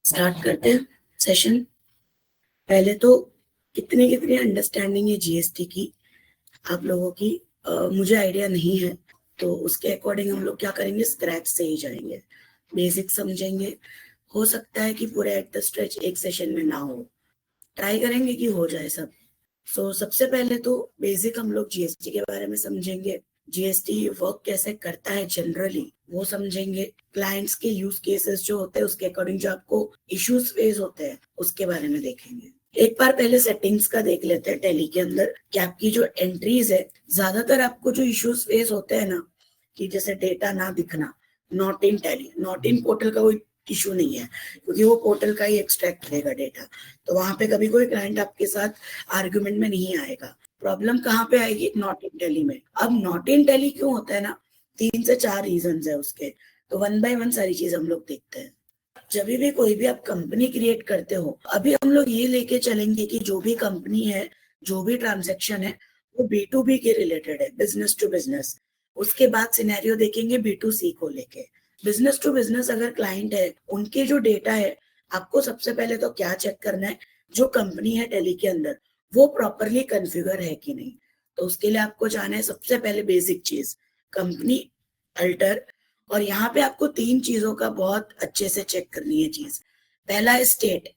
Start करते हैं session. पहले तो कितनी अंडरस्टैंडिंग है जीएसटी की आप लोगों की, मुझे आइडिया नहीं है, तो उसके अकॉर्डिंग हम लोग क्या करेंगे, स्क्रैच से ही जाएंगे, बेसिक समझेंगे। हो सकता है कि पूरे एट द स्ट्रेच एक सेशन में ना हो, ट्राई करेंगे कि हो जाए सब। सबसे पहले तो बेसिक हम लोग जीएसटी के बारे में समझेंगे, जीएसटी वर्क कैसे करता है जनरली वो समझेंगे, क्लाइंट्स के यूज केसेस जो होते हैं उसके अकॉर्डिंग जो आपको इश्यूज फेस होते हैं उसके बारे में देखेंगे। एक बार पहले सेटिंग्स का देख लेते हैं टैली के अंदर कि आपकी जो एंट्रीज है, ज्यादातर आपको जो इश्यूज फेस होते हैं ना, कि जैसे डेटा ना दिखना, not in tally, not in portal का कोई इशू नहीं है क्योंकि वो पोर्टल का ही एक्सट्रैक्ट करेगा डेटा, तो वहां पे कभी कोई क्लाइंट आपके साथ आर्ग्यूमेंट में नहीं आएगा। प्रॉब्लम कहाँ पे आएगी, नॉट इन टैली में। अब नॉट इन टैली क्यों होता है ना, 3 से 4 रीजन है उसके, तो वन बाय वन सारी चीज हम लोग देखते हैं। जब भी कोई भी आप कंपनी क्रिएट करते हो, अभी हम लोग ये लेके चलेंगे कि जो भी कंपनी है, जो भी ट्रांजैक्शन है, वो B2B के रिलेटेड है, बिजनेस टू बिजनेस। उसके बाद सिनेरियो देखेंगे B2C को लेके। बिजनेस टू बिजनेस अगर क्लाइंट है, उनके जो डेटा है, आपको सबसे पहले तो क्या चेक करना है, जो कंपनी है टैली के अंदर वो प्रॉपरली कॉन्फ़िगर है कि नहीं। तो उसके लिए आपको जाना है सबसे पहले बेसिक चीज, कंपनी अल्टर। और यहाँ पे आपको 3 चीजों का बहुत अच्छे से चेक करनी है चीज। पहला है स्टेट,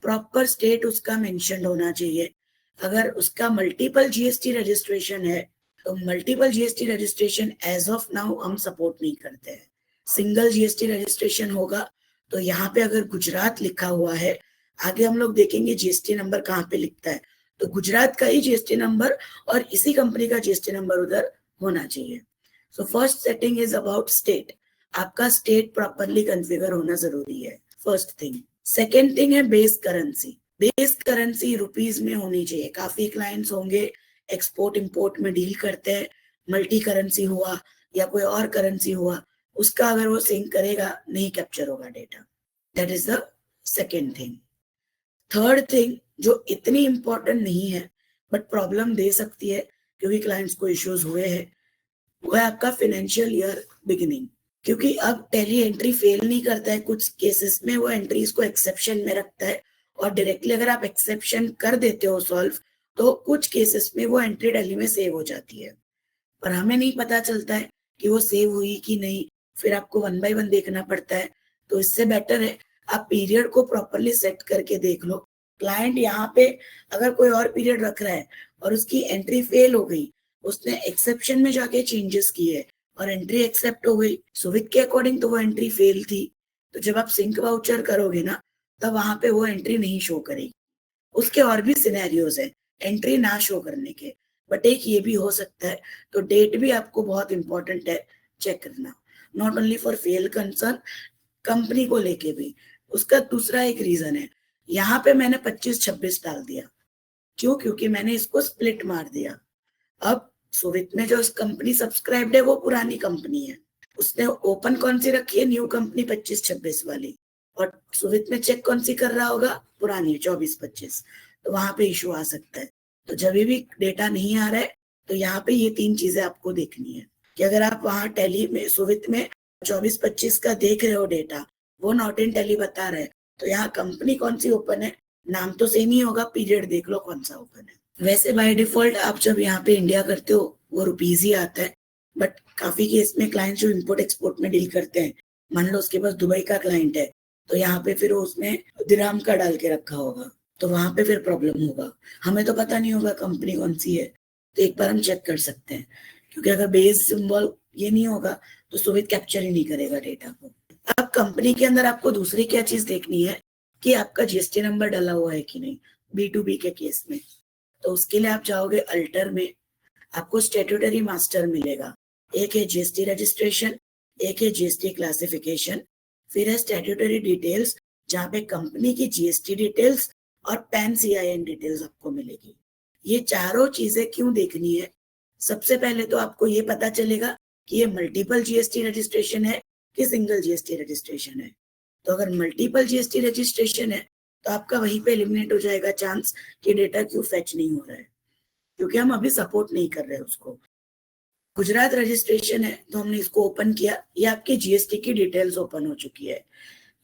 प्रॉपर स्टेट उसका मेंशन होना चाहिए। अगर उसका मल्टीपल जीएसटी रजिस्ट्रेशन है तो multiple GST registration as of now हम सपोर्ट नहीं करते हैं। सिंगल जीएसटी रजिस्ट्रेशन होगा, तो यहाँ पे अगर गुजरात लिखा हुआ है, आगे हम लोग देखेंगे जीएसटी नंबर कहाँ पे लिखता है, तो गुजरात का ही जीएसटी नंबर और इसी कंपनी का जीएसटी नंबर उधर होना चाहिए। So first setting is about state, आपका स्टेट प्रॉपरली कॉन्फ़िगर होना जरूरी है, फर्स्ट थिंग। सेकेंड थिंग है base currency, base currency rupees में होनी चाहिए। काफी क्लाइंट्स होंगे एक्सपोर्ट इंपोर्ट में डील करते हैं, मल्टी करेंसी हुआ या कोई और करेंसी हुआ, उसका अगर वो सिंक करेगा नहीं कैप्चर होगा data. That is the second thing. Third thing जो इतनी इंपॉर्टेंट नहीं है बट प्रॉब्लम दे सकती है क्योंकि क्लाइंट्स को इश्यूज हुए हैं, वो है आपका फाइनेंशियल ईयर बिगिनिंग। क्योंकि अब टैली एंट्री फेल नहीं करता है, कुछ केसेस में वो एंट्रीज को एक्सेप्शन में रखता है, और डायरेक्टली अगर आप एक्सेप्शन कर देते हो सॉल्व, तो कुछ केसेस में वो एंट्री टैली में सेव हो जाती है, पर हमें नहीं पता चलता है कि वो सेव हुई कि नहीं, फिर आपको वन बाय वन देखना पड़ता है। तो इससे बेटर है आप पीरियड को प्रॉपरली सेट करके देख लो। क्लाइंट यहाँ पे अगर कोई और पीरियड रख रहा है और उसकी एंट्री फेल हो गई, उसने एक्सेप्शन में जाके चेंजेस किए और एंट्री एक्सेप्ट हो गई, सुविक के अकॉर्डिंग तो वो एंट्री फेल थी, तो जब आप सिंक वाउचर करोगे ना, तब वहां पे वो एंट्री नहीं शो करेगी। उसके और भी सिनेरियोज है एंट्री ना शो करने के, बट एक ये भी हो सकता है। तो डेट भी आपको बहुत इंपॉर्टेंट है चेक करना, not only for fail concern, company को लेके भी। उसका दूसरा एक रीजन है, यहाँ पे मैंने 25-26 डाल दिया, क्यों, क्योंकि मैंने इसको स्प्लिट मार दिया। अब सुवित में जो कंपनी सब्सक्राइब्ड है वो पुरानी कंपनी है, उसने ओपन कौन सी रखी है, न्यू कंपनी 25-26 वाली, और सुवित में चेक कौन सी कर रहा होगा, पुरानी 24-25, तो वहां पे इशू आ सकता है। तो जब भी डेटा नहीं आ रहा है तो यहाँ पे ये 3 चीजें आपको देखनी है कि अगर आप वहां टैली में सुवित में 24-25 का देख रहे हो डेटा, वो नॉट इन टैली बता रहा है, तो यहाँ कंपनी कौन सी ओपन है, नाम तो सेम ही होगा, पीरियड देख लो कौन सा ओपन है। वैसे बाय डिफॉल्ट आप जब यहाँ पे इंडिया करते हो वो रुपीज ही आता है, बट काफी केस में क्लाइंट जो इम्पोर्ट एक्सपोर्ट में डील करते हैं, मान लो उसके पास दुबई का क्लाइंट है, तो यहाँ पे फिर उसने दिरहम का डाल के रखा होगा, तो वहां पे फिर प्रॉब्लम होगा। हमें तो पता नहीं होगा कंपनी कौन सी है, तो एक बार हम चेक कर सकते हैं, क्योंकि अगर बेस सिंबल ये नहीं होगा तो सुविध कैप्चर ही नहीं करेगा डेटा को। अब कंपनी के अंदर आपको दूसरी क्या चीज देखनी है कि आपका जीएसटी नंबर डाला हुआ है कि नहीं, B2B के केस में। तो उसके लिए आप जाओगे अल्टर में, आपको स्टेट्यूटरी मास्टर मिलेगा, एक है जीएसटी रजिस्ट्रेशन, एक है जीएसटी क्लासिफिकेशन, फिर है स्टेट्यूटरी डिटेल्स जहाँ पे कंपनी की जीएसटी डिटेल्स और पैन CIN डिटेल्स आपको मिलेगी। ये चारों चीजें क्यों देखनी है, सबसे पहले तो आपको ये पता चलेगा कि ये मल्टीपल जीएसटी रजिस्ट्रेशन है कि सिंगल जीएसटी रजिस्ट्रेशन है। तो अगर मल्टीपल जीएसटी रजिस्ट्रेशन है तो आपका वहीं पे एलिमिनेट हो जाएगा चांस कि डेटा क्यों फेच नहीं हो रहा है, क्योंकि हम अभी सपोर्ट नहीं कर रहे उसको। गुजरात रजिस्ट्रेशन है तो हमने इसको ओपन किया, ये आपकी जीएसटी की डिटेल्स ओपन हो चुकी है।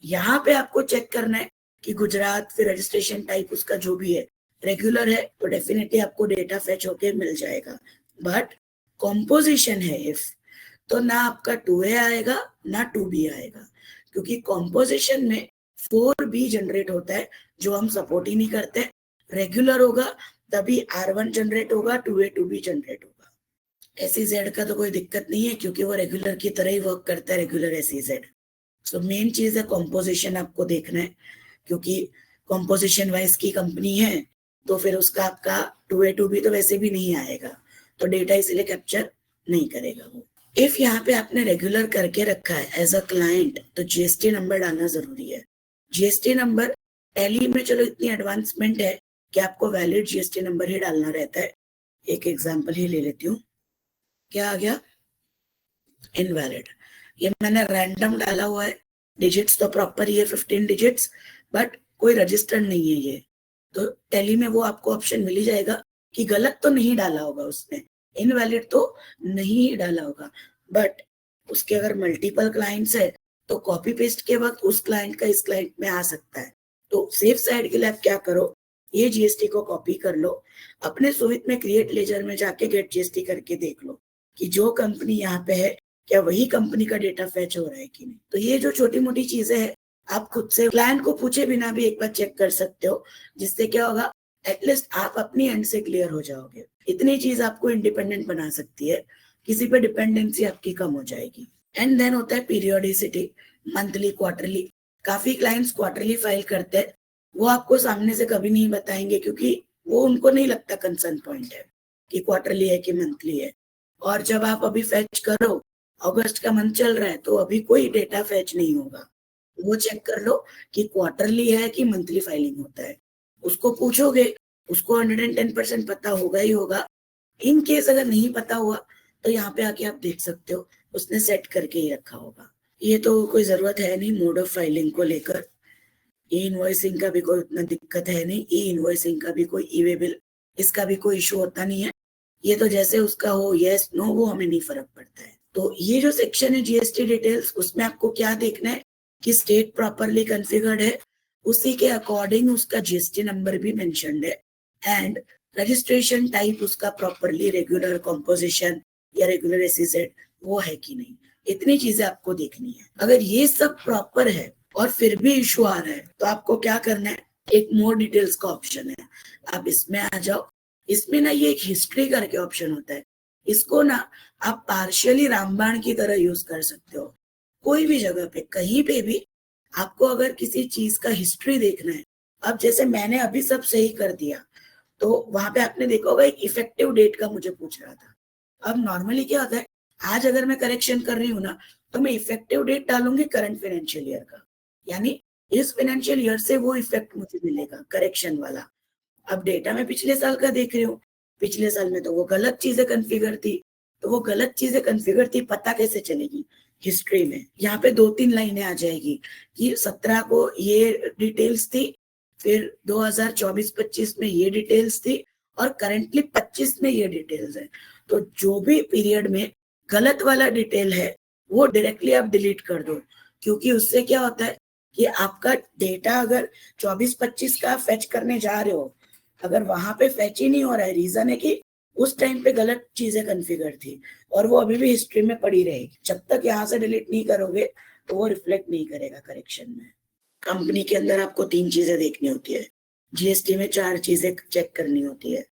यहाँ पे आपको चेक करना है कि गुजरात फिर रजिस्ट्रेशन टाइप उसका जो भी है रेगुलर है तो डेफिनेटली आपको डेटा फेच होके मिल जाएगा। बट कॉम्पोजिशन है इफ, तो ना आपका 2A आएगा ना 2B आएगा, क्योंकि कॉम्पोजिशन में 4B जनरेट होता है जो हम सपोर्ट ही नहीं करते। रेगुलर होगा तभी R1 जनरेट होगा, 2A 2B जनरेट होगा। SEZ का तो कोई दिक्कत नहीं है क्योंकि वो रेगुलर की तरह ही वर्क करता है, रेगुलर SEZ। सो मेन चीज है कॉम्पोजिशन आपको देखना है, क्योंकि कॉम्पोजिशन वाइज की कंपनी है तो फिर उसका आपका 2A 2B तो वैसे भी नहीं आएगा, तो डेटा इसलिए कैप्चर नहीं करेगा वो। इफ यहाँ पे आपने रेगुलर करके रखा है एज अ क्लाइंट तो जीएसटी नंबर डालना जरूरी है। जीएसटी नंबर टैली में चलो इतनी एडवांसमेंट है कि आपको वैलिड जीएसटी नंबर ही डालना रहता है। एक एग्जांपल ही ले लेती हूँ, क्या आ गया, इनवैलिड। ये मैंने रैंडम डाला हुआ है, डिजिट्स तो प्रॉपर ही है 15 डिजिट्स, बट कोई रजिस्टर्ड नहीं है ये, तो टैली में वो आपको ऑप्शन मिल ही जाएगा कि गलत तो नहीं डाला होगा उसने, इनवैलिड तो नहीं डाला होगा। बट उसके अगर मल्टीपल क्लाइंट्स है तो कॉपी पेस्ट के वक्त उस क्लाइंट का इस क्लाइंट में आ सकता है। तो सेफ साइड के लिए आप क्या करो, ये जीएसटी को कॉपी कर लो, अपने सुविध में क्रिएट लेजर में जाके गेट जीएसटी करके देख लो कि जो कंपनी यहाँ पे है क्या वही कंपनी का डेटा फैच हो रहा है कि नहीं। तो ये जो छोटी मोटी चीजें हैं आप खुद से क्लाइंट को पूछे बिना भी एक बार चेक कर सकते हो, जिससे क्या होगा, एटलीस्ट आप अपनी एंड से क्लियर हो जाओगे। इतनी चीज आपको इंडिपेंडेंट बना सकती है, किसी पे डिपेंडेंसी आपकी कम हो जाएगी। एंड देन होता है पीरियोडिसिटी, मंथली क्वार्टरली। काफी क्लाइंट्स क्वार्टरली फाइल करते हैं, वो आपको सामने से कभी नहीं बताएंगे क्योंकि वो उनको नहीं लगता कंसर्न पॉइंट है कि क्वार्टरली है कि मंथली है। और जब आप अभी फैच करो, अगस्त का मंथ चल रहा है तो अभी कोई डेटा फैच नहीं होगा, वो चेक कर लो कि क्वार्टरली है कि मंथली फाइलिंग होता है। उसको पूछोगे, उसको 110% पता होगा ही होगा। इन केस अगर नहीं पता हुआ तो यहाँ पे आके आप देख सकते हो उसने सेट करके ही रखा होगा। ये तो कोई जरूरत है नहीं मोड ऑफ फाइलिंग को लेकर, ई इनवॉइसिंग का भी कोई उतना दिक्कत है नहीं, ई इनवॉइसिंग का भी कोई ई वे बिल इसका भी कोई इशू होता नहीं है। ये तो जैसे उसका हो यस नो वो हमें नहीं फर्क पड़ता है। तो ये जो सेक्शन है जीएसटी डिटेल्स, उसमें आपको क्या देखना है कि स्टेट प्रॉपरली कॉन्फ़िगर्ड है, उसी के अकॉर्डिंग उसका जीएसटी नंबर भी मेंशन्ड है, एंड रजिस्ट्रेशन टाइप उसका प्रॉपरली रेगुलर कंपोजिशन या रेगुलर एसईजेड वो है कि नहीं। इतनी चीजें आपको देखनी है। अगर ये सब प्रॉपर है और फिर भी इशू आ रहा है तो आपको क्या करना है, एक मोर डिटेल्स का ऑप्शन है, आप इसमें आ जाओ। इसमें ना ये एक हिस्ट्री करके ऑप्शन होता है, इसको ना आप पार्शियली रामबाण की तरह यूज कर सकते हो। कोई भी जगह पे कहीं पे भी आपको अगर किसी चीज का हिस्ट्री देखना है, अब जैसे मैंने अभी सब सही कर दिया तो वहां पे आपने देखा होगा एक इफेक्टिव डेट का मुझे पूछ रहा था। अब नॉर्मली क्या होता है, आज अगर मैं करेक्शन कर रही हूँ ना तो मैं इफेक्टिव डेट डालूंगी करंट फाइनेंशियल ईयर का, यानी इस फाइनेंशियल ईयर से वो इफेक्ट मुझे मिलेगा करेक्शन वाला। अब डेटा में पिछले साल का देख रही हूँ, पिछले साल में तो वो गलत चीजें कॉन्फ़िगर थी, तो वो गलत चीजें कॉन्फ़िगर थी पता कैसे चलेगी, हिस्ट्री में यहाँ पे 2-3 लाइनें आ जाएगी कि 17 को ये डिटेल्स थी, फिर 2024-25 में ये डिटेल्स थी और करेंटली 25 में ये डिटेल्स है। तो जो भी पीरियड में गलत वाला डिटेल है वो डायरेक्टली आप डिलीट कर दो, क्योंकि उससे क्या होता है कि आपका डेटा अगर 24-25 का फेच करने जा रहे हो, अगर वहां पे फेच ही नहीं हो रहा है, रीजन है कि उस टाइम पे गलत चीजें कॉन्फ़िगर थी और वो अभी भी हिस्ट्री में पड़ी रहेगी। जब तक यहाँ से डिलीट नहीं करोगे तो वो रिफ्लेक्ट नहीं करेगा करेक्शन में। कंपनी के अंदर आपको 3 चीजें देखनी होती है, जीएसटी में 4 चीजें चेक करनी होती है,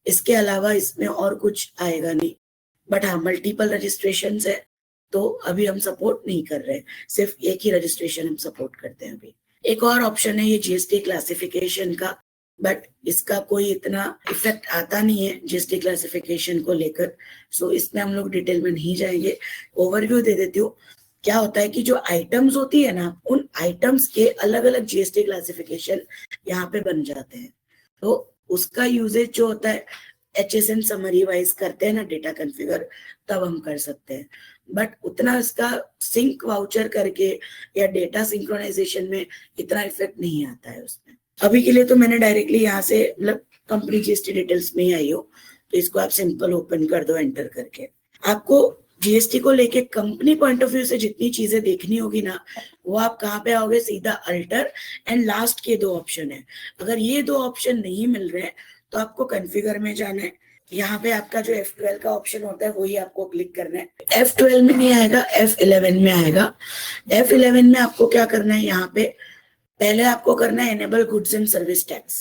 इसके अलावा इसमें और कुछ आएगा नहीं। बट हाँ मल्टीपल रजिस्ट्रेशन है तो अभी हम सपोर्ट नहीं कर रहे, सिर्फ एक ही रजिस्ट्रेशन हम सपोर्ट करते हैं अभी। एक और ऑप्शन है ये जीएसटी क्लासिफिकेशन का, बट इसका कोई इतना इफेक्ट आता नहीं है जीएसटी क्लासिफिकेशन को लेकर, सो इसमें हम लोग डिटेल में नहीं जाएंगे। ओवरव्यू दे देती हूँ। क्या होता है कि जो आइटम्स होती है ना, उन आइटम्स के अलग अलग जीएसटी क्लासिफिकेशन यहाँ पे बन जाते हैं, तो उसका यूजेज जो होता है HSN समरी वाइज करते हैं ना डेटा कॉन्फ़िगर, तब हम कर सकते हैं। बट उतना इसका सिंक वाउचर करके या डेटा सिंक्रोनाइजेशन में इतना इफेक्ट नहीं आता है उसमें। अभी के लिए तो मैंने डायरेक्टली यहाँ से मतलब कंपनी जीएसटी डिटेल्स में ही आई हो, तो इसको आप सिंपल ओपन कर दो एंटर करके। आपको जीएसटी को लेके कंपनी पॉइंट ऑफ व्यू से जितनी चीजें देखनी होगी ना, वो आप कहाँ पे आओगे, सीधा अल्टर एंड लास्ट के 2 ऑप्शन है। अगर ये 2 ऑप्शन नहीं मिल रहे हैं तो आपको कॉन्फ़िगर में जाना है। यहाँ पे आपका जो F12 का ऑप्शन होता है वही आपको क्लिक करना है। F12 में नहीं आएगा, F11 में आएगा। F11 में आपको क्या करना है, यहाँ पे पहले आपको करना है enable goods and service tax.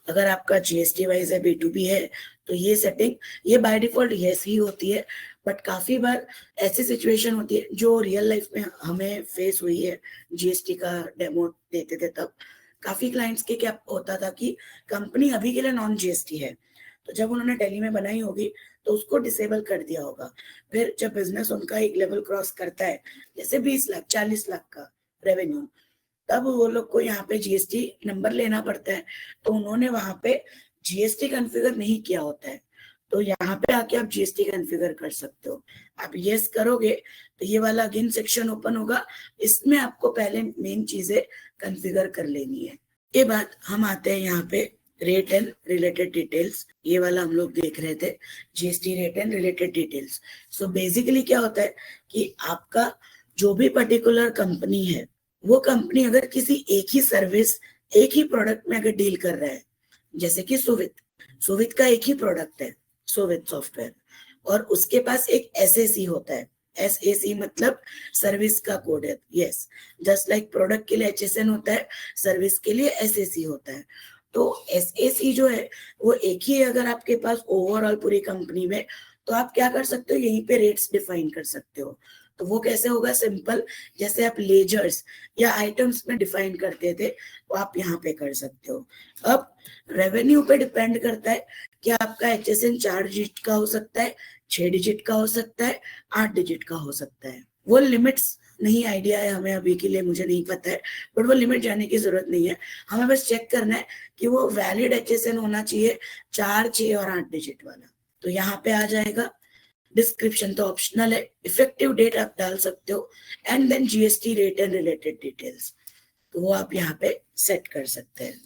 अगर आपका जीएसटी वाइज है, B2B है, तो ये सेटिंग ये बाय डिफॉल्ट यस ही होती है। बट काफी बार ऐसी सिचुएशन होती है जो रियल लाइफ में हमें फेस हुई है। जीएसटी का डेमो देते थे तब काफी क्लाइंट्स के क्या होता था कि कंपनी अभी के लिए नॉन जीएसटी है, तो जब उन्होंने दिल्ली में बनाई होगी तो उसको डिसेबल कर दिया होगा। फिर जब बिजनेस उनका एक लेवल क्रॉस करता है, जैसे 20 लाख 40 लाख का रेवेन्यू, तब वो लोग को यहाँ पे जीएसटी नंबर लेना पड़ता है। तो उन्होंने वहां पे जीएसटी कॉन्फ़िगर नहीं किया होता है, तो यहाँ पे आके आप जीएसटी कॉन्फ़िगर कर सकते हो। आप यस करोगे तो ये वाला अगेन सेक्शन ओपन होगा। इसमें आपको पहले मेन चीजें कॉन्फ़िगर कर लेनी है। के बाद हम आते हैं यहाँ पे रेट एंड रिलेटेड डिटेल्स। ये वाला हम लोग देख रहे थे, GST rate and related details. So basically क्या होता है कि आपका जो भी पर्टिकुलर कंपनी है, वो कंपनी अगर किसी एक ही सर्विस, एक ही प्रोडक्ट में अगर डील कर रहा है, जैसे कि सुवित का एक ही प्रोडक्ट है सुवित सॉफ्टवेयर, और उसके पास एक एसएसी होता है। एसएसी मतलब सर्विस का कोड है। यस, जस्ट लाइक प्रोडक्ट के लिए एचएसएन होता है, सर्विस के लिए एसएसी होता है। तो एसएसी जो है वो एक ही है अगर आपके पास ओवरऑल पूरी कंपनी में, तो आप क्या कर सकते हो, यहीं पे रेट्स डिफाइन कर सकते हो। तो वो कैसे होगा, सिंपल, जैसे आप लेजर्स या आइटम्स में डिफाइन करते थे, वो आप यहाँ पे कर सकते हो। अब रेवेन्यू पे डिपेंड करता है कि आपका एचएसएन 4 डिजिट का हो सकता है, 6 डिजिट का हो सकता है, 8 डिजिट का हो सकता है। वो लिमिट्स नहीं आइडिया है हमें अभी के लिए, मुझे नहीं पता है, बट वो लिमिट जाने की जरूरत नहीं है। हमें बस चेक करना है कि वो वैलिड एचएसएन होना चाहिए 4, 6 और 8 डिजिट वाला। तो यहाँ पे आ जाएगा। डिस्क्रिप्शन तो ऑप्शनल है, इफेक्टिव डेट आप डाल सकते हो, and then GST rate and related details, तो वो आप यहाँ पे सेट कर सकते हैं।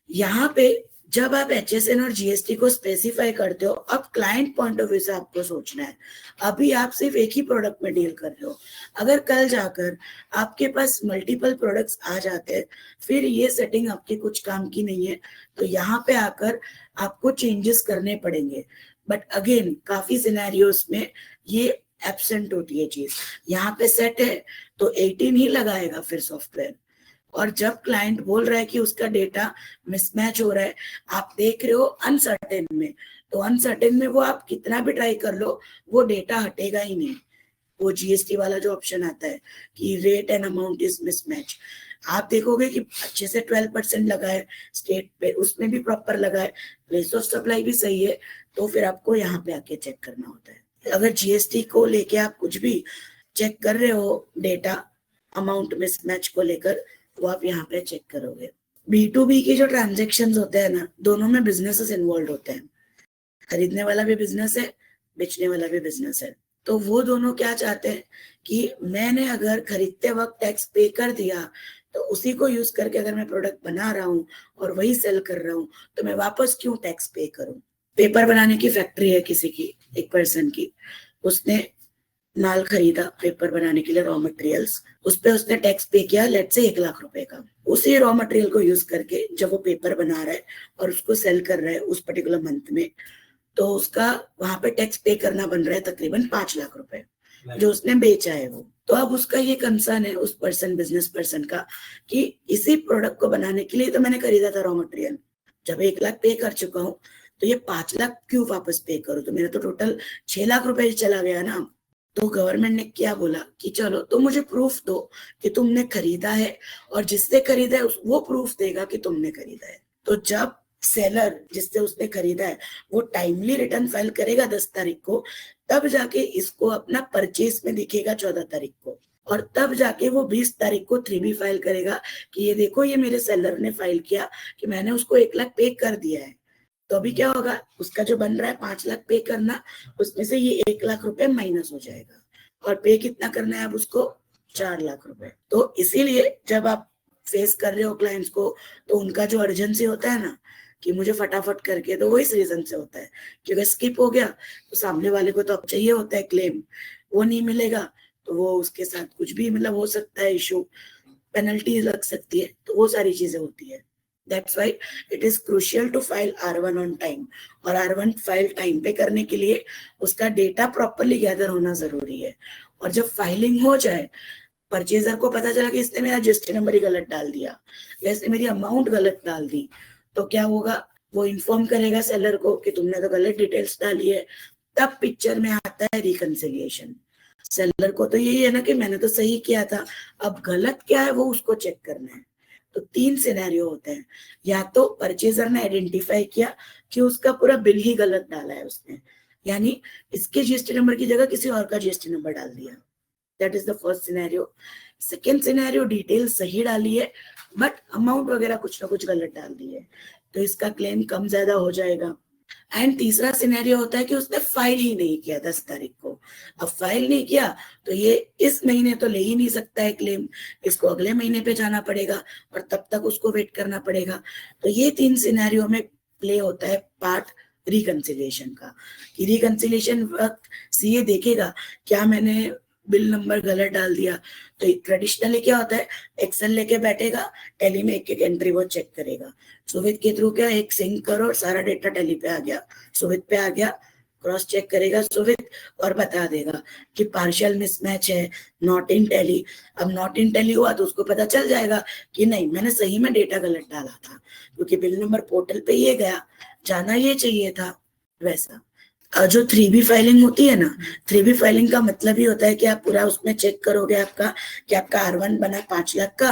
यहाँ पे जब आप एचएसएन और जीएसटी को स्पेसिफाई करते हो, अब क्लाइंट पॉइंट ऑफ व्यू से आपको सोचना है। अभी आप सिर्फ एक ही प्रोडक्ट में डील कर रहे हो, अगर कल जाकर आपके पास मल्टीपल प्रोडक्ट्स आ जाते हैं, फिर ये सेटिंग आपके कुछ काम की नहीं है, तो यहाँ पे आकर आपको चेंजेस करने पड़ेंगे। बट अगेन काफी सिनेरियोस में ये एब्सेंट होती है चीज। यहाँ पे सेट है तो 18 ही लगाएगा फिर सॉफ्टवेयर, और जब क्लाइंट बोल रहा है कि उसका डेटा मिसमैच हो रहा है, आप देख रहे हो अनसर्टेन में, तो अनसर्टेन में वो आप कितना भी ट्राई कर लो, वो डेटा हटेगा ही नहीं। वो जीएसटी वाला जो ऑप्शन आता है कि rate and amount is mismatch, आप देखोगे कि अच्छे से 12% लगा है स्टेट पे, उसमें भी प्रॉपर लगा है, प्लेस ऑफ सप्लाई भी सही है, तो फिर आपको यहाँ पे आके चेक करना होता है। अगर जीएसटी को लेके आप कुछ भी चेक कर रहे हो, डेटा अमाउंट मिसमैच को लेकर, वो आप यहाँ पे चेक करोगे। B2B के जो ट्रांजेक्शन होते हैं ना, दोनों में बिजनेसेस इन्वॉल्व होते हैं। खरीदने वाला भी बिजनेस है, बेचने वाला भी बिजनेस है। तो वो दोनों क्या चाहते हैं कि मैंने अगर खरीदते वक्त टैक्स पे कर दिया, तो उसी को यूज करके अगर मैं प्रोडक्ट बना रहा हूँ और वही सेल कर रहा हूँ, तो मैं वापस क्यों टैक्स पे करूं। पेपर बनाने की फैक्ट्री है किसी की, एक पर्सन की, उसने माल खरीदा पेपर बनाने के लिए, रॉ मटेरियल्स, उस पे उसने टैक्स पे किया लेट से 1 लाख रुपए का। उसी रॉ मटेरियल को यूज करके जब वो पेपर बना रहा है और उसको सेल कर रहा है उस पर्टिकुलर मंथ में, तो उसका वहां पे टैक्स पे करना बन रहा है तकरीबन 5 लाख रुपए, जो उसने बेचा है वो। तो अब उसका ये कंसर्न है उस पर्सन, बिजनेस पर्सन का, कि इसी प्रोडक्ट को बनाने के लिए तो मैंने खरीदा था रॉ मटेरियल, जब 1 लाख पे कर चुका हूँ, तो ये 5 लाख क्यों वापस पे करूँ, तो मेरा तो टोटल 6 लाख रुपए चला गया ना। तो गवर्नमेंट ने क्या बोला कि चलो तुम मुझे प्रूफ दो कि तुमने खरीदा है, और जिससे खरीदा है वो प्रूफ देगा कि तुमने खरीदा है। तो जब सेलर जिससे उसने खरीदा है वो टाइमली रिटर्न फाइल करेगा 10 तारीख को, तब जाके इसको अपना परचेज में दिखेगा 14 तारीख को, और तब जाके वो 20 तारीख को 3B फाइल करेगा कि ये देखो ये मेरे सेलर ने फाइल किया कि मैंने उसको 1 लाख पे कर दिया है। तो अभी क्या होगा, उसका जो बन रहा है 5 लाख पे करना, उसमें से ये 1 लाख रुपए माइनस हो जाएगा, और पे कितना करना है अब उसको, 4 लाख रुपए। तो इसीलिए जब आप फेस कर रहे हो क्लाइंट्स को, तो उनका जो अर्जेंसी होता है ना कि मुझे फटाफट करके, तो वो इस रीजन से होता है कि अगर स्किप हो गया तो सामने वाले को तो अब चाहिए होता है क्लेम, वो नहीं मिलेगा तो वो उसके साथ कुछ भी मतलब हो सकता है, इशू, पेनल्टी लग सकती है, तो वो सारी चीजें होती है। That's why it is crucial to file R1 on time. और R1 फाइल टाइम पे करने के लिए उसका डेटा प्रॉपरली गैदर होना जरूरी है। और जब फाइलिंग हो जाए, परचेजर को पता चला कि इसने मेरा जीएसटी नंबर ही गलत डाल दिया या इसने मेरी अमाउंट गलत डाल दी, तो क्या होगा, वो इन्फॉर्म करेगा सेलर को कि तुमने तो गलत डिटेल्स डाली है। तब पिक्चर में आता है रिकंसिलिएशन। सेलर को तो यही है ना कि मैंने तो सही किया था, अब गलत क्या है वो उसको चेक करना है। तो 3 सिनेरियो होते हैं। या तो परचेजर ने आइडेंटिफाई किया कि उसका पूरा बिल ही गलत डाला है उसने, यानी इसके जीएसटी नंबर की जगह किसी और का जीएसटी नंबर डाल दिया, that is the first scenario. Second scenario, detail सही डाली है बट अमाउंट वगैरह कुछ ना कुछ गलत डाल दी है, तो इसका क्लेम कम ज्यादा हो जाएगा। एंड तीसरा सिनेरियो होता है कि उसने फाइल ही नहीं किया 10 तारीख को। अब फाइल नहीं किया तो ये इस महीने तो ले ही नहीं सकता है क्लेम, इसको अगले महीने पे जाना पड़ेगा और तब तक उसको वेट करना पड़ेगा। तो ये 3 सिनेरियो में प्ले होता है पार्ट रिकंसिलिएशन का। कि रिकंसिलिएशन वक्त सीए देखेगा क्या मैंने बिल नंबर गलत डाल दिया, तो ट्रेडिशनली क्या होता है, एक्सेल लेके बैठेगा, टैली में एक एक एंट्री वो चेक करेगा। सुविध के थ्रू क्या, एक सिंक करो और सारा डेटा टैली पे आ गया, सुविध पे आ गया, क्रॉस चेक करेगा सुविध और बता देगा कि पार्शियल मिसमैच है, नॉट इन टैली। अब नॉट इन टैली हुआ तो उसको पता चल जाएगा कि नहीं, मैंने सही में डेटा गलत डाला था, क्योंकि बिल नंबर पोर्टल पे ये गया, जाना ये चाहिए था। वैसा जो 3B फाइलिंग होती है ना, 3B फाइलिंग का मतलब ही होता है कि आप पूरा उसमें चेक करोगे आपका कि आपका R1 बना 5 लाख का,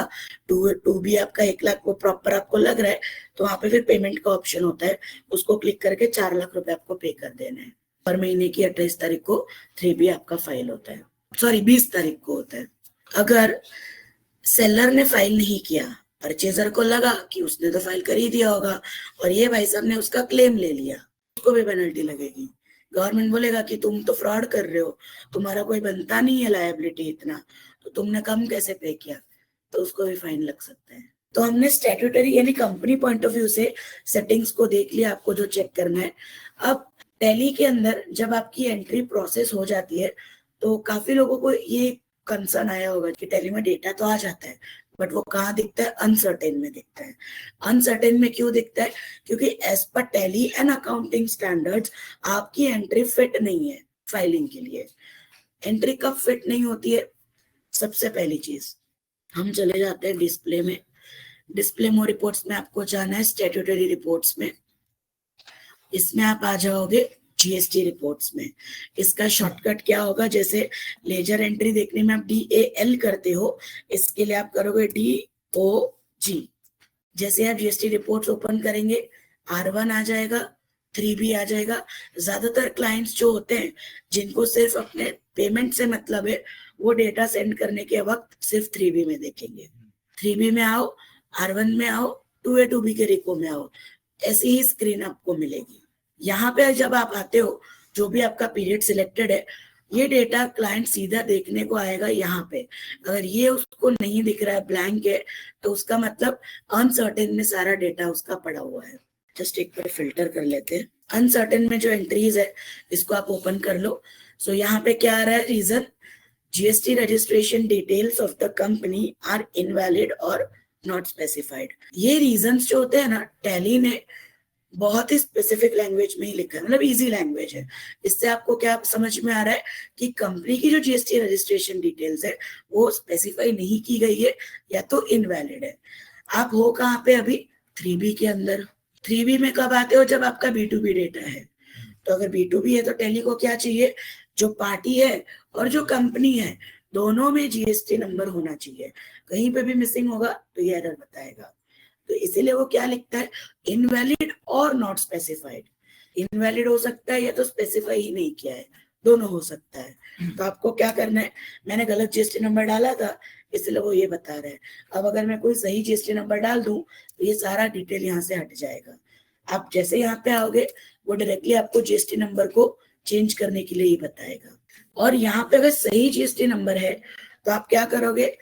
2B आपका 1 लाख, वो प्रॉपर आपको लग रहा है, तो वहां पे फिर पेमेंट का ऑप्शन होता है, उसको क्लिक करके 4 लाख रुपए आपको पे कर देना है। हर महीने की 28 तारीख को 3B आपका फाइल होता है, सॉरी 20 तारीख को होता है। अगर सेलर ने फाइल नहीं किया, परचेजर को लगा कि उसने तो फाइल कर ही दिया होगा और ये भाई साहब ने उसका क्लेम ले लिया, उसको भी पेनल्टी लगेगी। गवर्नमेंट बोलेगा कि तुम तो फ्रॉड कर रहे हो, तुम्हारा कोई बनता नहीं है लायबिलिटी इतना, तो तुमने कम कैसे पे किया, तो उसको भी फाइन लग सकता है। तो हमने स्टैट्यूटरी यानी कंपनी पॉइंट ऑफ व्यू से सेटिंग्स को देख लिया, आपको जो चेक करना है। अब टैली के अंदर जब आपकी एंट्री प्रोसेस हो जाती है तो काफी लोगों को ये कंसर्न आया होगा कि टैली में डेटा तो आ जाता है बट वो कहाँ दिखता है, अनसर्टेन में दिखता है। अनसर्टेन में क्यों दिखता है, क्योंकि as per Tally and accounting standards आपकी एंट्री फिट नहीं है फाइलिंग के लिए। एंट्री कब फिट नहीं होती है, सबसे पहली चीज, हम चले जाते हैं डिस्प्ले में, डिस्प्ले मोर रिपोर्ट्स में आपको जाना है, स्टैट्यूटरी रिपोर्ट्स में, इसमें आप आ जाओगे जीएसटी रिपोर्ट्स में। इसका शॉर्टकट क्या होगा, जैसे लेजर एंट्री देखने में आप DAL करते हो, इसके लिए आप करोगे DOG। जैसे आप जीएसटी रिपोर्ट्स ओपन करेंगे, R1 आ जाएगा, 3B आ जाएगा। ज्यादातर क्लाइंट्स जो होते हैं जिनको सिर्फ अपने पेमेंट से मतलब है, वो डेटा सेंड करने के वक्त सिर्फ 3B में देखेंगे। 3B में आओ, R1 में आओ, 2A 2B के रिको में आओ, ऐसी ही स्क्रीन आपको मिलेगी। यहाँ पे जब आप आते हो, जो भी आपका पीरियड सिलेक्टेड है, ये डेटा क्लाइंट सीधा देखने को आएगा यहाँ पे। अगर ये उसको नहीं दिख रहा है, ब्लैंक है, तो उसका मतलब अनसर्टेन में सारा डेटा उसका पड़ा हुआ है। जस्ट एक बार फिल्टर कर लेते हैं। अनसर्टेन में जो एंट्रीज है इसको आप ओपन कर लो। सो यहाँ पे क्या आ रहा है, reason GST registration details of the company are invalid और नॉट स्पेसिफाइड। ये रीजंस जो होते हैं ना, टैली ने बहुत ही स्पेसिफिक लैंग्वेज में ही लिखा है, मतलब इजी लैंग्वेज है। इससे आपको क्या समझ में आ रहा है कि कंपनी की जो जीएसटी रजिस्ट्रेशन डिटेल्स है वो स्पेसिफाई नहीं की गई है या तो इनवैलिड है। आप हो कहाँ पे अभी, 3B के अंदर। 3B में कब आते हो, जब आपका B2B डेटा है। तो अगर B2B है तो टैली को क्या चाहिए, जो पार्टी है और जो कंपनी है दोनों में जीएसटी नंबर होना चाहिए। कहीं पे भी मिसिंग होगा तो ये एरर बताएगा। तो इसीलिए वो क्या लिखता है, इनवैलिड और नॉट स्पेसिफाइड। इनवैलिड हो सकता है या तो स्पेसिफाई ही नहीं किया है, दोनों हो सकता है। तो आपको क्या करना है, मैंने गलत जीएसटी नंबर डाला था इसलिए वो ये बता रहा है। अब अगर मैं कोई सही जीएसटी नंबर डाल दूं तो ये सारा डिटेल यहाँ से हट जाएगा। आप जैसे यहाँ पे आओगे वो डायरेक्टली आपको जीएसटी नंबर को चेंज करने के लिए ही बताएगा। और यहाँ पे अगर सही जीएसटी नंबर है तो आप क्या करोगे,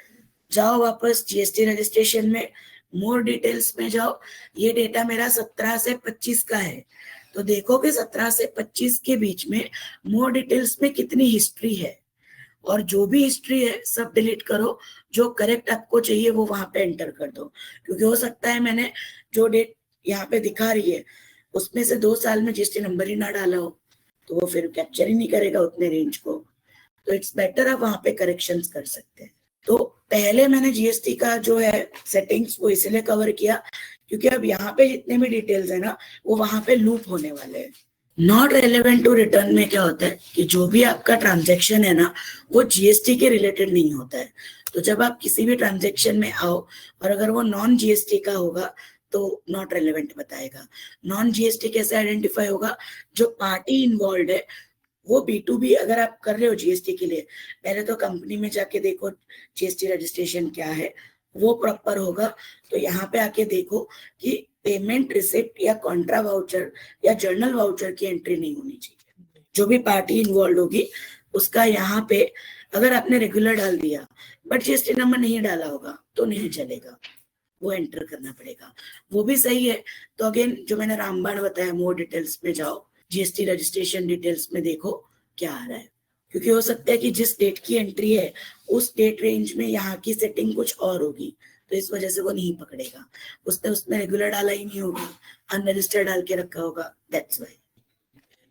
जाओ वापस जीएसटी रजिस्ट्रेशन में, मोर डिटेल्स में जाओ। ये डेटा मेरा 17 से 25 का है, तो देखो कि 17 से 25 के बीच में मोर डिटेल्स में कितनी हिस्ट्री है। और जो भी हिस्ट्री है सब डिलीट करो, जो करेक्ट आपको चाहिए वो वहां पे एंटर कर दो, क्योंकि हो सकता है मैंने जो डेट यहाँ पे दिखा रही है उसमें से 2 साल में जीएसटी नंबर ही ना डाला हो, तो वो फिर कैप्चर ही नहीं करेगा उतने रेंज को। तो इट्स बेटर आप वहां पे करेक्शंस कर सकते हैं। तो पहले मैंने जीएसटी का जो है सेटिंग्स वो इसलिए कवर किया क्योंकि अब यहाँ पे जितने भी डिटेल्स है ना वो वहां पे लूप होने वाले हैं। नॉट रेलेवेंट टू रिटर्न में क्या होता है कि जो भी आपका ट्रांजेक्शन है ना वो जीएसटी के रिलेटेड नहीं होता है। तो जब आप किसी भी ट्रांजेक्शन में आओ और अगर वो नॉन जीएसटी का होगा तो नॉट रेलेवेंट बताएगा। नॉन जीएसटी कैसे आइडेंटिफाई होगा? जो पार्टी इन्वॉल्व है वो B2B अगर आप कर रहे हो जीएसटी के लिए, पहले तो कंपनी में जाके देखो जीएसटी रजिस्ट्रेशन क्या है, वो प्रॉपर होगा। तो यहाँ पे आके देखो कि पेमेंट रिसिप्ट या कॉन्ट्रा वाउचर या जर्नल वाउचर की एंट्री नहीं होनी चाहिए। जो भी पार्टी इन्वॉल्व होगी उसका यहाँ पे अगर आपने रेगुलर डाल दिया बट जीएसटी नंबर नहीं डाला होगा तो नहीं चलेगा, वो एंटर करना पड़ेगा। वो भी सही है। तो अगेन जो मैंने रामबाण बताया, मोर डिटेल्स में जाओ, जीएसटी रजिस्ट्रेशन डिटेल्स में देखो क्या आ रहा है, क्योंकि हो सकता है कि जिस डेट की एंट्री है उस डेट रेंज में यहाँ की सेटिंग कुछ और होगी, तो इस वजह से वो नहीं पकड़ेगा। उसने उसमें रेगुलर डाला ही नहीं होगा, अनरजिस्टर्ड डाल के रखा होगा, दैट्स व्हाई।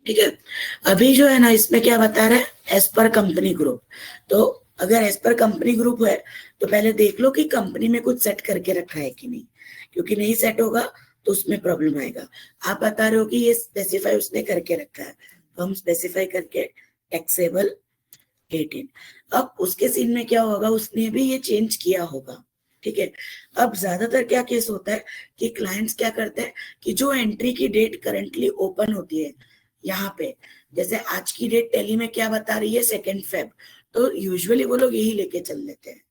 ठीक है, अभी जो है ना इसमें क्या बता रहा है, एज पर कंपनी ग्रुप। तो अगर एज पर कंपनी ग्रुप है तो पहले देख लो कि कंपनी में कुछ सेट करके रखा है कि नहीं, क्योंकि नहीं सेट होगा तो उसमें प्रॉब्लम आएगा। आप बता रहे हो कि ये स्पेसिफाई उसने करके रखा है, तो हम स्पेसिफाई करके टैक्सेबल 18। अब उसके सीन में क्या होगा, उसने भी ये चेंज किया होगा। ठीक है, अब ज्यादातर क्या केस होता है कि क्लाइंट्स क्या करते हैं कि जो एंट्री की डेट करंटली ओपन होती है यहाँ पे, जैसे आज की डेट टैली में क्या बता रही है 2 फेब, तो यूजुअली वो लोग यही लेके चल लेते हैं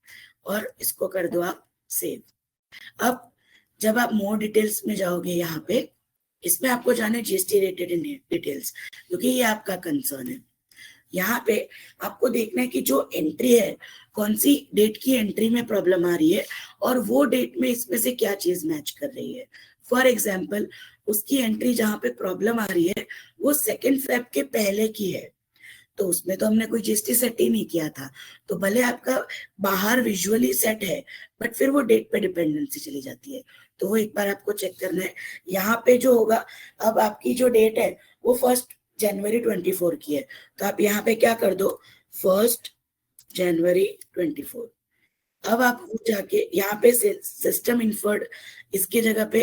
और इसको कर दो आप सेव। अब जब आप मोर डिटेल्स में जाओगे यहाँ पे, इसमें आपको जाने जीएसटी रिलेटेड डिटेल्स, क्योंकि ये आपका कंसर्न है। यहाँ पे आपको देखना है कि जो एंट्री है कौन सी डेट की एंट्री में प्रॉब्लम आ रही है और वो डेट में इसमें से क्या चीज मैच कर रही है। फॉर एग्जाम्पल उसकी एंट्री जहाँ पे प्रॉब्लम आ रही है वो 2 फेब के पहले की है, तो उसमें तो हमने कोई जीएसटी सेट ही नहीं किया था, तो भले आपका बाहर विजुअली सेट है बट फिर वो डेट पे डिपेंडेंसी चली जाती है, तो वो एक बार आपको चेक करना है। यहाँ पे जो होगा, अब आपकी जो डेट है वो 1 जनवरी 24 की है, तो आप यहाँ पे क्या कर दो 1 जनवरी 24। अब आप जाके यहाँ पे सिस्टम इन्फर्ड, इसके जगह पे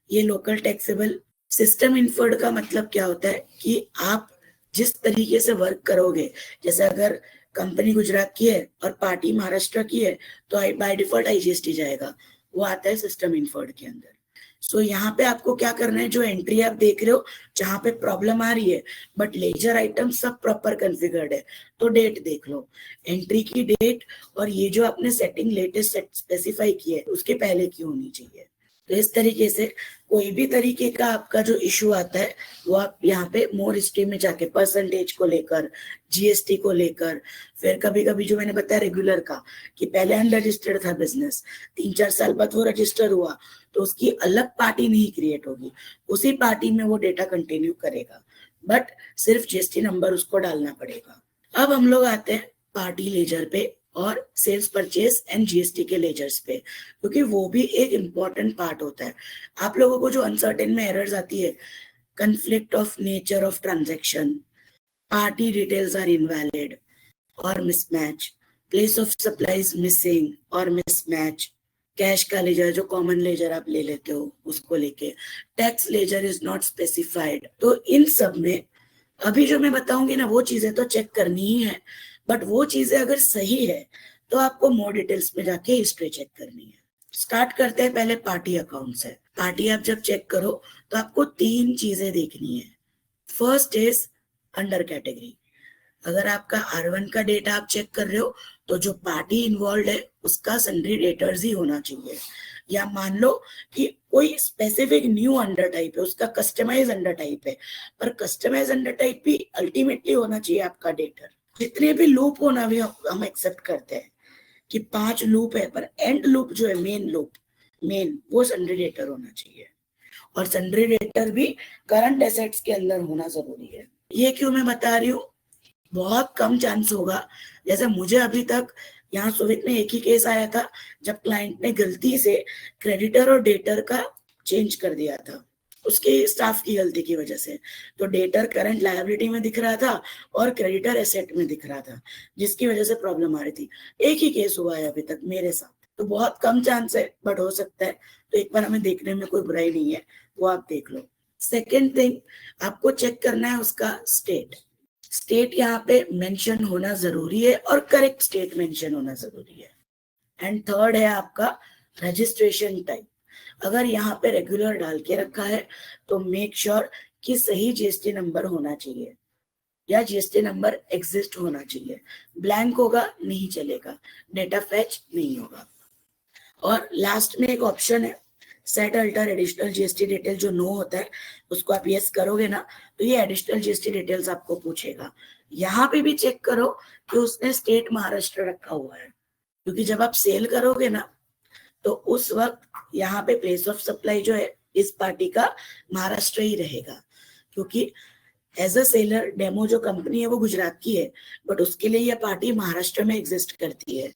ये लोकल टैक्सेबल। सिस्टम इन्फर्ड का मतलब क्या होता है कि आप जिस तरीके से वर्क करोगे, जैसे अगर कंपनी गुजरात की है और पार्टी महाराष्ट्र की है तो बाय डिफॉल्ट आईजीएसटी जाएगा, वो आता है सिस्टम इन्फर्ड के अंदर। सो यहाँ पे आपको क्या करना है, जो एंट्री आप देख रहे हो जहाँ पे प्रॉब्लम आ रही है बट लेजर आइटम सब प्रॉपर कॉन्फ़िगर्ड है, तो डेट देख लो, एंट्री की डेट और ये जो आपने सेटिंग लेटेस्ट स्पेसिफाई की है उसके पहले की होनी चाहिए। तो इस तरीके से कोई भी तरीके का आपका जो इशू आता है वो आप यहाँ पे मोर हिस्ट्री में जाके परसेंटेज को लेकर, जीएसटी को लेकर, फिर कभी कभी जो मैंने बताया रेगुलर का कि पहले अनरजिस्टर्ड था बिजनेस, 3-4 साल बाद वो रजिस्टर हुआ तो उसकी अलग पार्टी नहीं क्रिएट होगी, उसी पार्टी में वो डेटा कंटिन्यू करेगा बट सिर्फ जीएसटी नंबर उसको डालना पड़ेगा। अब हम लोग आते हैं पार्टी लेजर पे और सेल्स परचेस एंड जीएसटी के लेजर्स पे, क्योंकि वो भी एक इम्पॉर्टेंट पार्ट होता है। आप लोगों को जो अनसर्टेन में एरर्स आती है, conflict of nature of transaction, party details are invalid or mismatch, place of supply is missing or mismatch, cash का लेजर जो कॉमन लेजर आप ले लेते हो उसको लेके, tax ledger is not specified, तो इन सब में अभी जो मैं बताऊंगी ना वो चीजें तो चेक करनी ही है, बट वो चीजें अगर सही है तो आपको मोर डिटेल्स में जाके हिस्ट्री चेक करनी है। स्टार्ट करते हैं पहले पार्टी अकाउंट से। पार्टी आप जब चेक करो तो आपको 3 चीजें देखनी है। First is under category. अगर आपका R1 का डेटा आप चेक कर रहे हो तो जो पार्टी इन्वॉल्व है उसका सन्ड्री डेटर्स ही होना चाहिए, या मान लो कि कोई स्पेसिफिक न्यू अंडर टाइप है, उसका कस्टमाइज अंडर टाइप है, पर कस्टमाइज अंडर टाइप भी अल्टीमेटली होना चाहिए आपका डेटर। जितने भी लूप होना भी हम एक्सेप्ट करते हैं कि 5 लूप है, पर एंड लूप जो है मेन लूप, मेन वो सन्ड्री डेटर होना चाहिए, और सन्ड्री डेटर भी करंट एसेट्स के अंदर होना जरूरी है। ये क्यों मैं बता रही हूँ बहुत कम चांस होगा। जैसे मुझे अभी तक यहाँ सुवित में एक ही केस आया था जब क्लाइंट ने गलती से क्रेडिटर और डेटर का चेंज कर दिया था, उसके स्टाफ की गलती की वजह से। तो डेटर करंट लायबिलिटी में दिख रहा था और क्रेडिटर एसेट में दिख रहा था, जिसकी वजह से प्रॉब्लम आ रही थी। एक ही केस हुआ है अभी तक मेरे साथ, तो बहुत कम चांस है, बट हो सकता है। तो एक बार हमें देखने में कोई बुराई नहीं है, वो आप देख लो। सेकेंड थिंग, आपको चेक करना है उसका स्टेट। स्टेट यहाँ पे मेंशन होना जरूरी है और करेक्ट स्टेट मेंशन होना जरूरी है। एंड थर्ड है आपका रजिस्ट्रेशन टाइप। अगर यहाँ पे रेगुलर डाल के रखा है तो मेक श्योर कि सही जीएसटी नंबर होना चाहिए या जीएसटी नंबर एग्जिस्ट होना चाहिए। ब्लैंक होगा नहीं चलेगा, डेटा फैच नहीं होगा। और लास्ट में एक ऑप्शन है set alter additional GST detail, जो नो होता है उसको आप यस करोगे ना तो ये एडिशनल जीएसटी डिटेल्स आपको पूछेगा। यहाँ पे भी चेक करो कि उसने स्टेट महाराष्ट्र रखा हुआ है, क्योंकि जब आप सेल करोगे ना तो उस वक्त यहाँ पे प्लेस ऑफ सप्लाई जो है इस पार्टी का महाराष्ट्र ही रहेगा, क्योंकि एज अ सेलर डेमो जो कंपनी है वो गुजरात की है, बट उसके लिए यह पार्टी महाराष्ट्र में एग्जिस्ट करती है,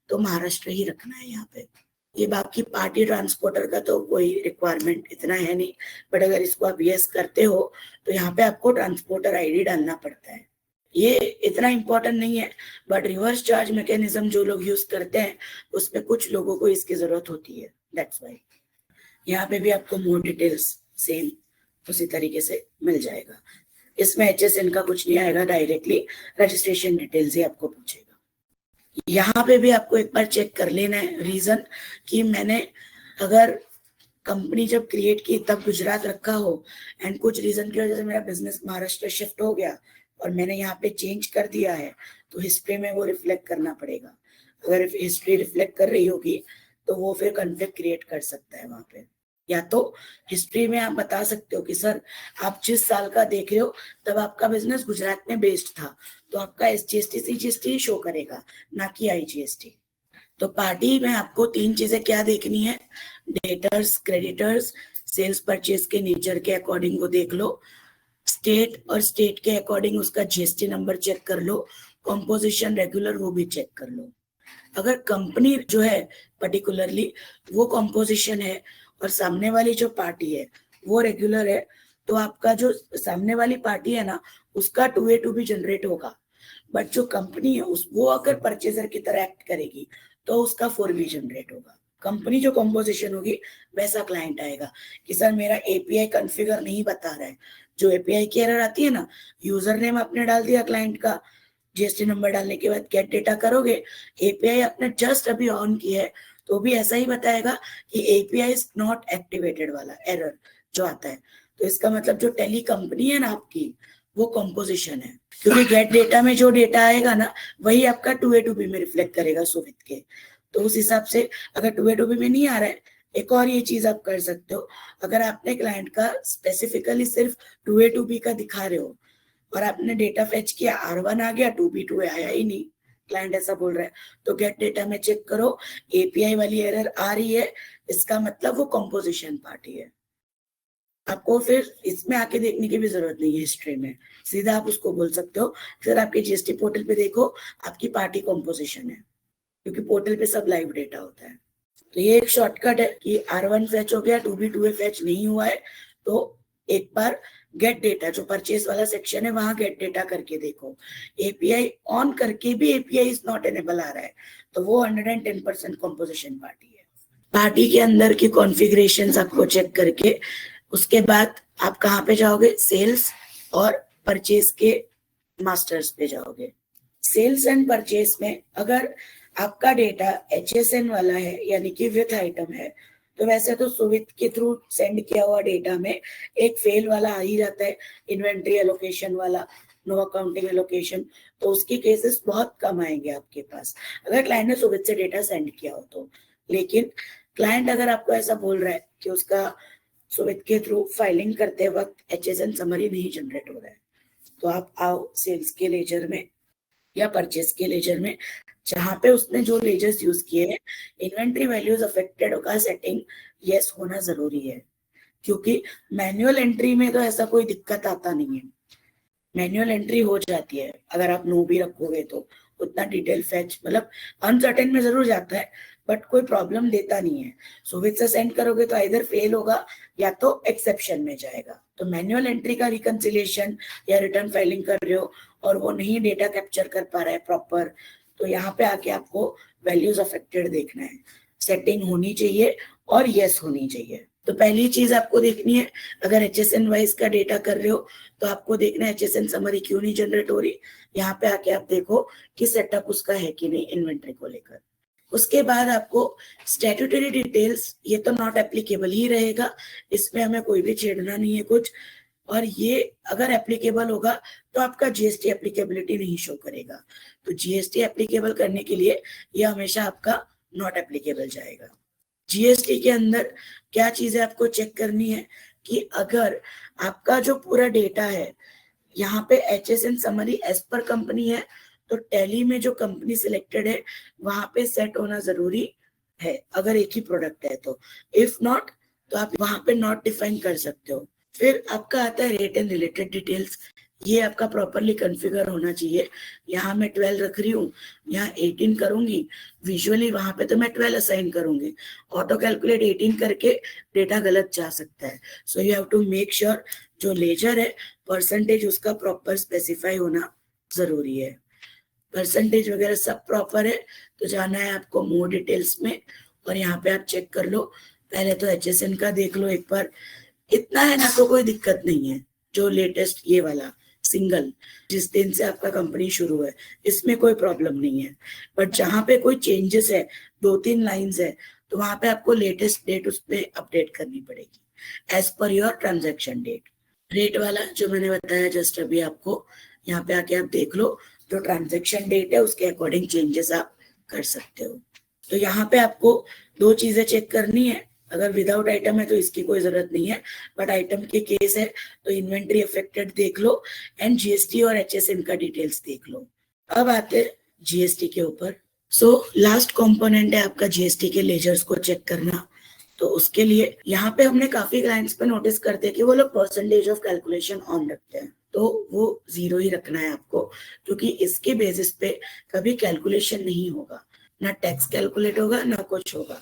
तो महाराष्ट्र ही रखना है यहाँ पे। ये बाकी पार्टी ट्रांसपोर्टर का तो कोई रिक्वायरमेंट इतना है नहीं, बट अगर इसको आप यस करते हो तो यहाँ पे आपको ट्रांसपोर्टर आईडी डालना पड़ता है। ये इतना इंपॉर्टेंट नहीं है, बट रिवर्स चार्ज मैकेनिज्म जो लोग यूज करते हैं उसमें कुछ लोगों को इसकी जरूरत होती है, दैट्स वाई। यहाँ पे भी आपको मोर डिटेल्स सेम उसी तरीके से मिल जाएगा। इसमें HSN का कुछ नहीं आएगा, डायरेक्टली रजिस्ट्रेशन डिटेल्स ही आपको पूछेगा। यहाँ पे भी आपको एक बार चेक कर लेना है रीजन, कि मैंने अगर कंपनी जब क्रिएट की तब गुजरात रखा हो एंड कुछ रीजन की वजह से मेरा बिजनेस महाराष्ट्र शिफ्ट हो गया और मैंने यहाँ पे चेंज कर दिया है, तो हिस्ट्री में वो रिफ्लेक्ट करना पड़ेगा। अगर हिस्ट्री रिफ्लेक्ट कर रही होगी तो वो फिर कॉन्फ्लिक्ट क्रिएट कर सकता है वहां पे। या तो हिस्ट्री में आप बता सकते हो कि सर आप जिस साल का देख रहे हो तब आपका बिजनेस गुजरात में बेस्ड था, तो आपका SGST CGST शो करेगा, ना कि IGST। तो पार्टी में आपको 3 चीजें क्या देखनी है, डेटर्स, क्रेडिटर्स, सेल्स परचेज के नेचर के अकॉर्डिंग वो देख लो, स्टेट और स्टेट के अकॉर्डिंग उसका GST नंबर चेक कर लो, कॉम्पोजिशन रेगुलर वो भी चेक कर लो। अगर कंपनी जो है पर्टिकुलरली वो कॉम्पोजिशन है और सामने वाली जो पार्टी है वो रेगुलर है, तो आपका जो सामने वाली पार्टी है ना उसका 2A2B जनरेट होगा। बट जो कंपनी है वो अगर परचेजर की तरह एक्ट करेगी तो उसका 4B जनरेट होगा। कंपनी जो कॉम्पोजिशन होगी वैसा क्लाइंट आएगा कि सर मेरा API कॉन्फ़िगर नहीं बता रहा है। जो API की एरर आती है ना, यूजर नेम आपने डाल दिया क्लाइंट का, GST नंबर डालने के बाद गेट डेटा करोगे, API आपने जस्ट अभी ऑन किया है तो भी ऐसा ही बताएगा कि API इज नॉट एक्टिवेटेड वाला एरर जो आता है। तो इसका मतलब जो टेली कंपनी है ना आपकी, वो कॉम्पोजिशन है, क्योंकि गेट डेटा में जो डेटा आएगा ना वही आपका 2A2B में रिफ्लेक्ट करेगा सुवित के। तो उस हिसाब से अगर 2A2B में नहीं आ रहा है, एक और ये चीज आप कर सकते हो, अगर आपने क्लाइंट का स्पेसिफिकली सिर्फ 2A2B का दिखा रहे हो और आपने डेटा फेच किया, R1 आ गया, 2B2 आया ही नहीं, क्लाइंट ऐसा बोल रहा है, तो गेट डेटा में चेक करो API वाली एरर आ रही है, इसका मतलब वो कॉम्पोजिशन पार्टी है। आपको फिर इसमें आके देखने की भी जरूरत नहीं है हिस्ट्री में, सीधा आप उसको बोल सकते हो फिर आपके GST पोर्टल पे देखो आपकी पार्टी कॉम्पोजिशन है, क्योंकि पोर्टल पे सब लाइव डेटा होता है। तो ये एक शॉर्टकट है कि R1 फेच हो गया, 2B2 फेच नहीं हुआ है, तो एक बार गेट डेटा जो परचेस वाला सेक्शन है वहां गेट डेटा करके देखो। API ऑन करके भी API इज नॉट एनेबल आ रहा है, तो वो 110% कॉम्पोजिशन पार्टी है। पार्टी के अंदर की कॉन्फ़िगरेशंस आपको चेक करके उसके बाद आप कहाँ पे जाओगे, सेल्स और परचेस के मास्टर्स पे जाओगे। सेल्स एंड परचेस में अगर आपका डेटा HSN वाला है यानी कि विथ आइटम है, तो वैसे तो सुवित के थ्रू सेंड किया हुआ डेटा में एक फेल वाला आ ही जाता है, इन्वेंट्री एलोकेशन वाला, नो अकाउंटिंग एलोकेशन, तो उसकी केसेस बहुत कम आएंगे आपके पास अगर क्लाइंट ने सुवित से डेटा सेंड किया हो तो। लेकिन क्लाइंट अगर आपको ऐसा बोल रहा है कि उसका सुवित के थ्रू फाइलिंग करते वक्त HSN समरी नहीं जनरेट हो रहा है, तो आप आओ सेल्स के लेजर में या परचेस के लेजर में, जहां पे उसने जो लेजर्स यूज किए हैं इन्वेंट्री वैल्यूज अफेक्टेड होगा सेटिंग यस होना जरूरी है, क्योंकि मैनुअल एंट्री में तो ऐसा कोई दिक्कत आता नहीं है। मैनुअल एंट्री हो जाती है अगर आप नो भी रखोगे तो, उतना डिटेल फैच मतलब अनसर्टेन में जरूर जाता है बट कोई प्रॉब्लम देता नहीं है। सुविध से सेंड करोगे तो इधर फेल होगा या तो एक्सेप्शन में जाएगा। तो मैनुअल एंट्री का रिकंसिलिएशन या रिटर्न फाइलिंग कर रहे हो और वो नहीं डेटा कैप्चर कर पा रहा है प्रॉपर, तो यहाँ पे आके आपको वैल्यूज अफेक्टेड देखना है, सेटिंग होनी चाहिए और यस होनी चाहिए। तो पहली चीज आपको देखनी है, अगर HSN वाइज का डेटा कर रहे हो तो आपको देखना है HSN समरी क्यों नहीं जनरेट हो रही। यहाँ पे आके आप देखो कि सेटअप उसका है कि नहीं इन्वेंट्री को लेकर। उसके बाद आपको स्टैट्यूटरी डिटेल्स, ये तो नॉट एप्लीकेबल ही रहेगा, इसमें हमें कोई भी छेड़ना नहीं है कुछ। और ये अगर एप्लीकेबल होगा तो आपका जीएसटी एप्लीकेबिलिटी नहीं शो करेगा, तो जीएसटी एप्लीकेबल करने के लिए ये हमेशा आपका नॉट एप्लीकेबल जाएगा। जीएसटी के अंदर क्या चीजें आपको चेक करनी है कि अगर आपका जो पूरा डेटा है यहाँ पे HSN summary as per company है तो टैली में जो कंपनी सिलेक्टेड है वहां पे सेट होना जरूरी है अगर एक ही प्रोडक्ट है तो। इफ नॉट तो आप वहां पे नॉट डिफाइन कर सकते हो। फिर आपका आता है रेट एंड रिलेटेड डिटेल्स, ये आपका प्रॉपरली कॉन्फ़िगर होना चाहिए। यहाँ मैं 12 रख रही हूँ, यहाँ 18 करूंगी, विजुअली वहां पे तो मैं 12 असाइन करूंगी, ऑटो कैलकुलेट 18 करके डेटा गलत जा सकता है। So you have to make sure जो लेजर है परसेंटेज उसका प्रॉपर स्पेसिफाई होना जरूरी है। परसेंटेज वगैरह सब प्रॉपर है तो जाना है आपको मोर डिटेल्स में और यहाँ पे आप चेक कर लो। पहले तो HSN का देख लो एक बार, इतना है ना तो कोई दिक्कत नहीं है। जो लेटेस्ट ये वाला सिंगल जिस दिन से आपका कंपनी शुरू है इसमें कोई प्रॉब्लम नहीं है, बट जहां पे कोई चेंजेस है 2-3 लाइंस है तो वहां पे आपको लेटेस्ट डेट उसमें अपडेट करनी पड़ेगी as per your transaction date. Rate वाला जो मैंने बताया जस्ट अभी आपको, यहाँ पे आके आप देख लो जो ट्रांजैक्शन डेट है उसके अकॉर्डिंग चेंजेस आप कर सकते हो। तो यहाँ पे आपको 2 चीजें चेक करनी है, अगर विदाउट आइटम है तो इसकी कोई जरूरत नहीं है, बट आइटम के केस है तो इन्वेंट्री अफेक्टेड देख लो एंड जीएसटी और HSN का डिटेल्स देख लो। अब आते जीएसटी के ऊपर। सो लास्ट कंपोनेंट है आपका जीएसटी के लेजर्स को चेक करना। तो उसके लिए यहाँ पे हमने काफी क्लाइंट्स पे नोटिस करते हैं कि वो लोग परसेंटेज ऑफ कैलकुलेशन ऑन रखते हैं, तो वो 0 ही रखना है आपको, क्योंकि इसके बेसिस पे कभी कैलकुलेशन नहीं होगा, ना टैक्स कैलकुलेट होगा ना कुछ होगा,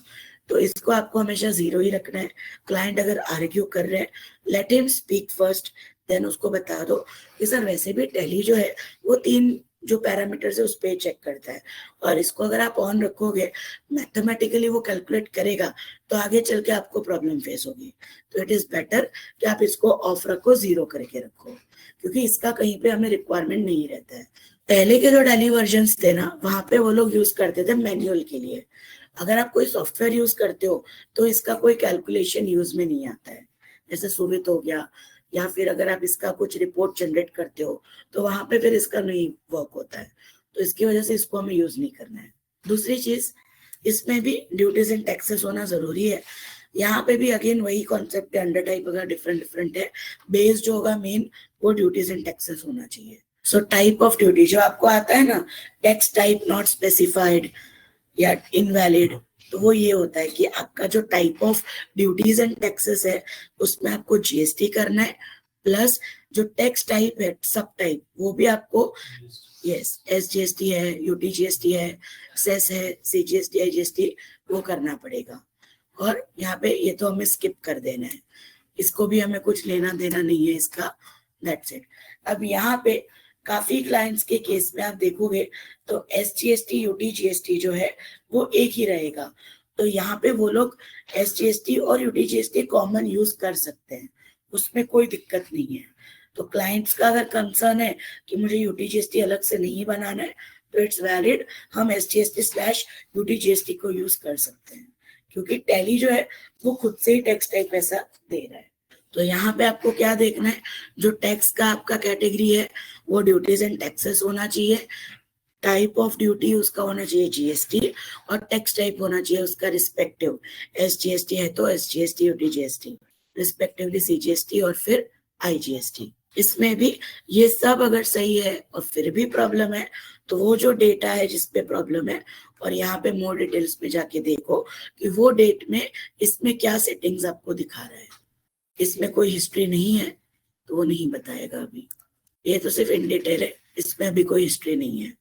तो इसको आपको हमेशा 0 ही रखना है। क्लाइंट अगर आर्ग्यू कर रहे हैं, let him speak first, then उसको बता दो कि सर वैसे भी टैली जो है वो 3 जो पैरामीटर्स है उस पे चेक करता है और इसको अगर आप ऑन रखोगे मैथमेटिकली वो कैलकुलेट करेगा तो आगे चल के आपको प्रॉब्लम फेस होगी। तो इट इज बेटर कि आप इसको ऑफ रखो, 0 करके रखो, क्योंकि इसका कहीं पे हमें रिक्वायरमेंट नहीं रहता है। पहले के जो टैली वर्जन्स थे ना वहां पे वो लोग यूज करते थे मैनुअल के लिए। अगर आप कोई सॉफ्टवेयर यूज करते हो तो इसका कोई कैलकुलेशन यूज में नहीं आता है, जैसे सुविध हो गया, या फिर अगर आप इसका कुछ रिपोर्ट जनरेट करते हो तो वहां पे फिर इसका नहीं वर्क होता है, तो इसकी वजह से इसको हमें यूज नहीं करना है। दूसरी चीज, इसमें भी ड्यूटीज एंड टैक्सेस होना जरूरी है। यहाँ पे भी अगेन वही कॉन्सेप्ट है, अंडर टाइप अगर डिफरेंट है, बेस जो होगा मेन वो ड्यूटीज एंड टैक्सेस होना चाहिए। सो टाइप ऑफ ड्यूटी जो आपको आता है ना, टैक्स टाइप नॉट स्पेसिफाइड या इनवैलिड, तो वो ये होता है कि आपका जो type of duties and taxes है उसमें आपको जीएसटी करना है, प्लस जो टैक्स टाइप है सब टाइप वो भी आपको, यस SGST है, UTGST है, सेस है, CGST IGST वो करना पड़ेगा। और यहाँ पे ये तो हमें स्किप कर देना है, इसको भी हमें कुछ लेना देना नहीं है इसका, दैट्स इट। अब यहाँ पे काफी क्लाइंट्स के केस में आप देखोगे तो SGST UTGST जो है वो एक ही रहेगा, तो यहाँ पे वो लोग SGST और UTGST कॉमन यूज कर सकते हैं, उसमें कोई दिक्कत नहीं है। तो क्लाइंट्स का अगर कंसर्न है कि मुझे UTGST अलग से नहीं बनाना है तो इट्स वैलिड, हम SGST/UTGST को यूज कर सकते हैं, क्योंकि टैली जो है वो खुद से ही टैक्स टाइप ऐसा दे रहा है। तो यहाँ पे आपको क्या देखना है, जो टैक्स का आपका कैटेगरी है वो ड्यूटीज एंड टैक्सेस होना चाहिए, टाइप ऑफ ड्यूटी उसका होना चाहिए जीएसटी, और टैक्स टाइप होना चाहिए उसका रिस्पेक्टिव, SGST है तो SGST UTGST, रिस्पेक्टिवली CGST और फिर IGST। इसमें भी ये सब अगर सही है और फिर भी प्रॉब्लम है तो वो जो डेटा है जिसपे प्रॉब्लम है, और यहाँ पे मोर डिटेल्स में जाके देखो कि वो डेट में इसमें क्या सेटिंग्स आपको दिखा रहा है। इसमें कोई हिस्ट्री नहीं है तो वो नहीं बताएगा अभी। ये तो सिर्फ इन डिटेल है, इसमें अभी कोई हिस्ट्री नहीं है।